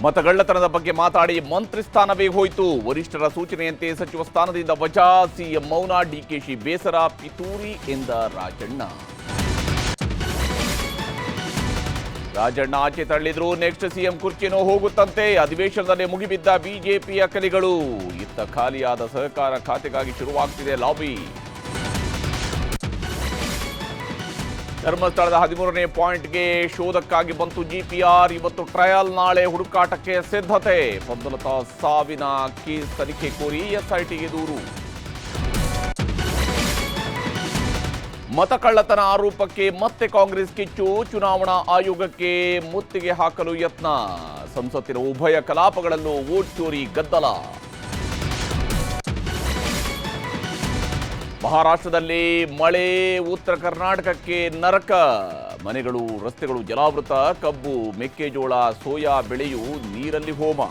ಮತಗಳ್ಳತನದ ಬಗ್ಗೆ ಮಾತಾಡಿ ಮಂತ್ರಿ ಸ್ಥಾನವೇ ಹೋಯಿತು. ವರಿಷ್ಠರ ಸೂಚನೆಯಂತೆ ಸಚಿವ ಸ್ಥಾನದಿಂದ ವಜಾ. ಸಿಎಂ ಮೌನ. ಡಿಕೆಶಿ ಬೇಸರ. ಪಿತೂರಿ ಎಂದ ರಾಜಣ್ಣ ಆಚೆ ತಳ್ಳಿದ್ರು. Next CM ಕುರ್ಚಿನೋ ಹೋಗುತ್ತಂತೆ. ಅಧಿವೇಶನದಲ್ಲಿ ಮುಗಿಬಿದ್ದ ಬಿಜೆಪಿಯ ಕಲಿಗಳು. ಇತ್ತ ಖಾಲಿಯಾದ ಸಹಕಾರ ಖಾತೆಗಾಗಿ ಶುರುವಾಗ್ತಿದೆ ಲಾಬಿ. ಧರ್ಮಸ್ಥಳದ 13ನೇ ಪಾಯಿಂಟ್ಗೆ ಶೋಧಕ್ಕಾಗಿ ಬಂತು ಜಿಪಿಆರ್. ಇವತ್ತು ಟ್ರಯಲ್, ನಾಳೆ ಹುಡುಕಾಟಕ್ಕೆ ಸಿದ್ಧತೆ. ಪದ್ಮಲತಾ ಸಾವಿನ ಕೇಸ್ ತನಿಖೆ ಕೋರಿ ಎಸ್ಐಟಿಗೆ ದೂರು. ಮತಕಳ್ಳತನ ಆರೋಪಕ್ಕೆ ಮತ್ತೆ ಕಾಂಗ್ರೆಸ್ ಕಿಚ್ಚು. ಚುನಾವಣಾ ಆಯೋಗಕ್ಕೆ ಮುತ್ತಿಗೆ ಹಾಕಲು ಯತ್ನ. ಸಂಸತ್ತಿನ ಉಭಯ ಕಲಾಪಗಳಲ್ಲೂ ವೋಟ್ ಚೋರಿ ಗದ್ದಲ. ಮಹಾರಾಷ್ಟ್ರದಲ್ಲಿ ಮಳೆ, ಉತ್ತರ ಕರ್ನಾಟಕಕ್ಕೆ ನರಕ. ಮನೆಗಳು, ರಸ್ತೆಗಳು ಜಲಾವೃತ. ಕಬ್ಬು, ಮೆಕ್ಕೆಜೋಳ, ಸೋಯಾ ಬೆಳೆಯು ನೀರಲ್ಲಿ ಹೋಮ.